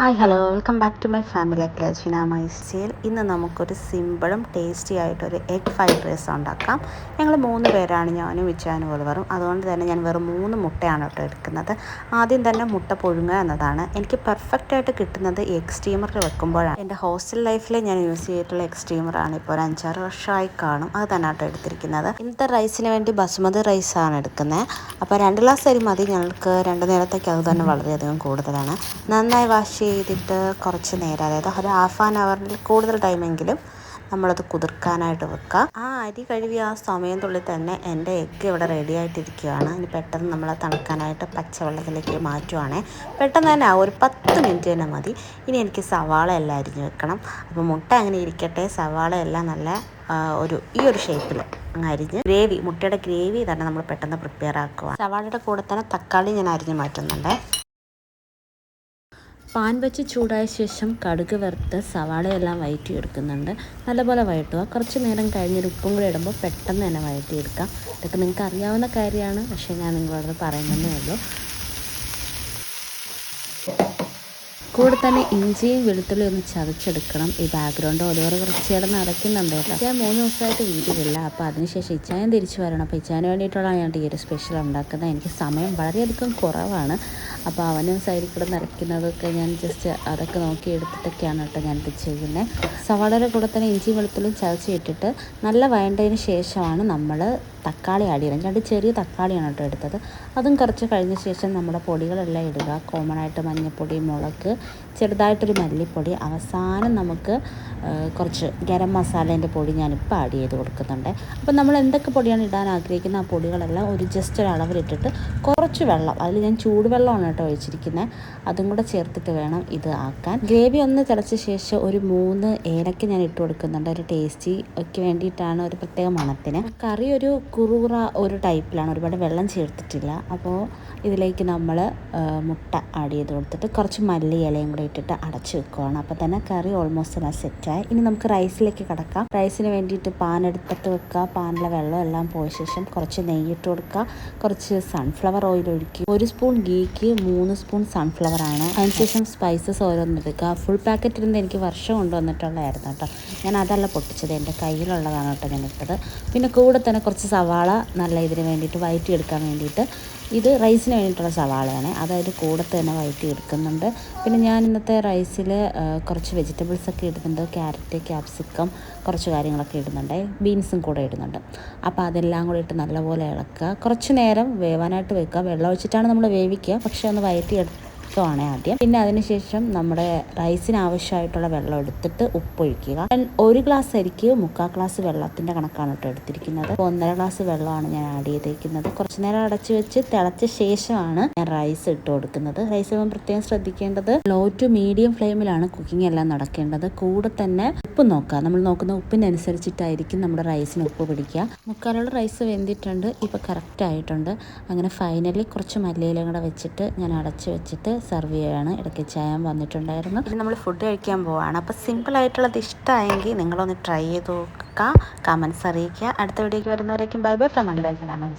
Hi hello welcome back to my family ക്ലച്ചിന my style. ഇന്ന് നമുക്കൊരു സിമ്പിളും ടേസ്റ്റി ആയിട്ടൊരു എഗ് ഫ്രൈഡ് റൈസ് ഉണ്ടാക്കാം. ഞങ്ങൾ 3 പേരാണ്, ഞാനും ഇച്ചാനും ഒലിവറും. അതുകൊണ്ട് തന്നെ ഞാൻ വെറും 3 മുട്ടയാണ് കേട്ടോ എടുക്കുന്നത്. ആദ്യം തന്നെ മുട്ട പുഴുങ്ങുക എന്നതാണ്. എനിക്ക് പെർഫെക്റ്റായിട്ട് കിട്ടുന്നത് എഗ് സ്റ്റീമറിൽ വെക്കുമ്പോഴാണ്. എൻ്റെ ഹോസ്റ്റൽ ലൈഫിൽ ഞാൻ യൂസ് ചെയ്തിട്ടുള്ള എഗ് സ്റ്റീമറാണ്. ഇപ്പോൾ ഒരു 5-6 വർഷമായി കാണും. അത് തന്നെ കേട്ടോ എടുത്തിരിക്കുന്നത്. ഇന്നത്തെ റൈസിന് വേണ്ടി ബസുമതി റൈസാണ് എടുക്കുന്നത്. അപ്പോൾ 2 ഗ്ലാസ് അരി മതി ഞങ്ങൾക്ക് 2 നേരത്തേക്ക്. അത് തന്നെ വളരെയധികം കൂടുതലാണ്. നന്നായി വാഷ് ചെയ്തിട്ട് കുറച്ച് നേരം, അതായത് ഒരു ഹാഫ് ആൻ അവറിൽ കൂടുതൽ ടൈമെങ്കിലും നമ്മളത് കുതിർക്കാനായിട്ട് വെക്കുക. ആ അരി കഴുകി ആ സമയത്തുള്ളിൽ തന്നെ എൻ്റെ എഗ്ഗ് ഇവിടെ റെഡി ആയിട്ടിരിക്കുകയാണ്. ഇനി പെട്ടെന്ന് നമ്മൾ തണുക്കാനായിട്ട് പച്ചവെള്ളത്തിലേക്ക് മാറ്റുവാണേ. പെട്ടെന്ന് തന്നെ ഒരു 10 മിനിറ്റ് തന്നെ മതി. ഇനി എനിക്ക് സവാള എല്ലാം അരിഞ്ഞ് വെക്കണം. അപ്പോൾ മുട്ട അങ്ങനെ ഇരിക്കട്ടെ, സവാള എല്ലാം നല്ല ഈ ഒരു ഷേപ്പിൽ അരിഞ്ഞ് മുട്ടയുടെ ഗ്രേവി തന്നെ നമ്മൾ പെട്ടെന്ന് പ്രിപ്പയർ ആക്കുക. സവാളയുടെ കൂടെ തന്നെ തക്കാളി ഞാൻ അരിഞ്ഞ് മാറ്റുന്നുണ്ട്. പാൻ വെച്ച് ചൂടായ ശേഷം കടുക് വറുത്ത് സവാളയെല്ലാം വഴറ്റിയെടുക്കുന്നുണ്ട്. നല്ലപോലെ വഴറ്റുക. കുറച്ച് നേരം കഴിഞ്ഞൊരു ഉപ്പും കൂടി ഇടുമ്പോൾ പെട്ടെന്ന് തന്നെ വഴറ്റിയെടുക്കാം. ഇതൊക്കെ നിങ്ങൾക്ക് അറിയാവുന്ന കാര്യമാണ്, പക്ഷേ ഞാൻ നിങ്ങളോട് പറയുന്നതേ ഉള്ളൂ. കൂടെ തന്നെ ഇഞ്ചിയും വെളുത്തുള്ളി ഒന്ന് ചതച്ചെടുക്കണം. ഈ ബാക്ക്ഗ്രൗണ്ട് ഓരോരോ കുറച്ച് കിടന്ന് അടയ്ക്കുന്നുണ്ട് കേട്ടോ. ഇച്ചാൻ 3 ദിവസമായിട്ട് വീട്ടിലില്ല. അപ്പോൾ അതിനുശേഷം ഇച്ചാൻ തിരിച്ചു വരണം. അപ്പോൾ ഇച്ചാന് വേണ്ടിയിട്ടുള്ള ഞാൻ ഈ ഒരു സ്പെഷ്യൽ ഉണ്ടാക്കുന്നത്. എനിക്ക് സമയം വളരെയധികം കുറവാണ്. അപ്പോൾ അവനും സൈഡിൽ കൂടെ നിറയ്ക്കുന്നതൊക്കെ ഞാൻ ജസ്റ്റ് അതൊക്കെ നോക്കി എടുത്തിട്ടൊക്കെയാണ് കേട്ടോ ഞാനിത് ചെയ്യുന്നത്. സവാളയുടെ കൂടെ തന്നെ ഇഞ്ചിയും വെളുത്തുള്ളിയും ചതച്ച് ഇട്ടിട്ട് നല്ല വഴണ്ടതിന് ശേഷമാണ് നമ്മൾ തക്കാളി ആഡ് ചെയ്യണം. 2 ചെറിയ തക്കാളിയാണ് കേട്ടോ എടുത്തത്. അതും കുറച്ച് കഴിഞ്ഞ ശേഷം നമ്മുടെ പൊടികളെല്ലാം ഇടുക. കോമൺ ആയിട്ട് മഞ്ഞൾപ്പൊടി, മുളക്, ചെറുതായിട്ടൊരു മല്ലിപ്പൊടി, അവസാനം നമുക്ക് കുറച്ച് ഗരം മസാലേൻ്റെ പൊടി ഞാനിപ്പോൾ ആഡ് ചെയ്ത് കൊടുക്കുന്നുണ്ട്. അപ്പോൾ നമ്മൾ എന്തൊക്കെ പൊടിയാണ് ഇടാൻ ആഗ്രഹിക്കുന്നത് ആ പൊടികളെല്ലാം ജസ്റ്റ് ഒരു അളവിലിട്ടിട്ട് കുറച്ച് വെള്ളം, അതിൽ ഞാൻ ചൂടുവെള്ളമാണ് കേട്ടോ ഒഴിച്ചിരിക്കുന്നത്, അതും കൂടെ ചേർത്തിട്ട് വേണം ഇത് ആക്കാൻ. ഗ്രേവി ഒന്ന് തിളച്ച ശേഷം ഒരു 3 ഏലക്ക ഞാൻ ഇട്ട് കൊടുക്കുന്നുണ്ട്. ഒരു ടേസ്റ്റി ഒക്കെ വേണ്ടിയിട്ടാണ്, ഒരു പ്രത്യേക മണത്തിന്. കറി ഒരു കുറുകുറ ഒരു ടൈപ്പിലാണ്, ഒരുപാട് വെള്ളം ചേർത്തിട്ടില്ല. അപ്പോൾ ഇതിലേക്ക് നമ്മൾ മുട്ട ആഡ് ചെയ്ത് കൊടുത്തിട്ട് കുറച്ച് മല്ലി ഇലയും കൂടെ ഇട്ടിട്ട് അടച്ച് വെക്കുകയാണ്. അപ്പോൾ തന്നെ കറി ഓൾമോസ്റ്റ് എല്ലാം സെറ്റായി. ഇനി നമുക്ക് റൈസിലേക്ക് കിടക്കാം. റൈസിന് വേണ്ടിയിട്ട് പാൻ എടുത്തിട്ട് വെക്കുക. പാനിലെ വെള്ളം എല്ലാം പോയ ശേഷം കുറച്ച് നെയ്യിട്ട് കൊടുക്കുക. കുറച്ച് സൺഫ്ലവർ ഓയിൽ ഒഴിക്കുക. 1 സ്പൂൺ ഗീക്ക് 3 സ്പൂൺ സൺഫ്ലവറാണ്. അതിനുശേഷം സ്പൈസസ് ഓരോന്നെടുക്കുക. ഫുൾ പാക്കറ്റ് ഇരുന്ന് എനിക്ക് വർഷം കൊണ്ടുവന്നിട്ടുള്ളതായിരുന്നു കേട്ടോ. ഞാൻ അതല്ല പൊട്ടിച്ചത്, എൻ്റെ കയ്യിലുള്ളതാണ് കേട്ടോ ഞാൻ ഇട്ടത്. പിന്നെ കൂടെ തന്നെ കുറച്ച് സവാള നല്ല ഇതിന് വേണ്ടിയിട്ട് വഴറ്റിയെടുക്കാൻ വേണ്ടിയിട്ട്, ഇത് റൈസിന് വേണ്ടിയിട്ടുള്ള സവാളയാണ്, അതായത് കൂടെ തന്നെ വഴറ്റി എടുക്കുന്നുണ്ട്. പിന്നെ ഞാൻ ഇന്നത്തെ റൈസിൽ കുറച്ച് വെജിറ്റബിൾസൊക്കെ ഇടുന്നുണ്ട്. ക്യാരറ്റ്, ക്യാപ്സിക്കം, കുറച്ച് കാര്യങ്ങളൊക്കെ ഇടുന്നുണ്ട്. ബീൻസും കൂടെ ഇടുന്നുണ്ട്. അപ്പോൾ അതെല്ലാം കൂടി ഇട്ട് നല്ലപോലെ ഇളക്കുക. കുറച്ച് നേരം വേവാനായിട്ട് വെക്കുക. വെള്ളം ഒഴിച്ചിട്ടാണ് നമ്മൾ വേവിക്കുക, പക്ഷേ ഒന്ന് വഴറ്റിയെടുക്കുകയാണ് ആദ്യം. പിന്നെ അതിനുശേഷം നമ്മുടെ റൈസിന് ആവശ്യമായിട്ടുള്ള വെള്ളം എടുത്തിട്ട് ഉപ്പൊഴിക്കുക. 1 ഗ്ലാസ് അരിക്ക് 3/4 ഗ്ലാസ് വെള്ളത്തിൻ്റെ കണക്കാണ് കേട്ടോ എടുത്തിരിക്കുന്നത്. അപ്പോൾ 1.5 ഗ്ലാസ് വെള്ളമാണ് ഞാൻ ആഡ് ചെയ്തിരിക്കുന്നത്. കുറച്ച് നേരം അടച്ച് വെച്ച് തിളച്ച ശേഷമാണ് ഞാൻ റൈസ് ഇട്ട് കൊടുക്കുന്നത്. റൈസ് ഇപ്പം പ്രത്യേകം ശ്രദ്ധിക്കേണ്ടത് ലോ ടു മീഡിയം ഫ്ലെയിമിലാണ് കുക്കിംഗ് എല്ലാം നടക്കേണ്ടത്. കൂടെ തന്നെ ഉപ്പ് നോക്കുക. നമ്മൾ നോക്കുന്ന ഉപ്പിനനുസരിച്ചിട്ടായിരിക്കും നമ്മുടെ റൈസിന് ഉപ്പ് പിടിക്കുക. 3/4 റൈസ് വെന്തിട്ടുണ്ട്. ഇപ്പോൾ കറക്റ്റ് ആയിട്ടുണ്ട്. അങ്ങനെ ഫൈനലി കുറച്ച് മല്ലിയില കൂടെ വെച്ചിട്ട് ഞാൻ അടച്ച് വെച്ചിട്ട് സെർവ് ചെയ്യുകയാണ്. ഇടയ്ക്ക് ചായ വന്നിട്ടുണ്ടായിരുന്നു. ഇനി നമ്മൾ ഫുഡ് കഴിക്കാൻ പോവുകയാണ്. അപ്പോൾ സിമ്പിളായിട്ടുള്ളത് ഇഷ്ടമായെങ്കിൽ നിങ്ങളൊന്ന് ട്രൈ ചെയ്ത് നോക്കുക, കമൻസ് അറിയിക്കുക. അടുത്ത വീഡിയോയ്ക്ക് വരുന്നവരേക്കും ബൈ ബൈ ഫ്രം മൈ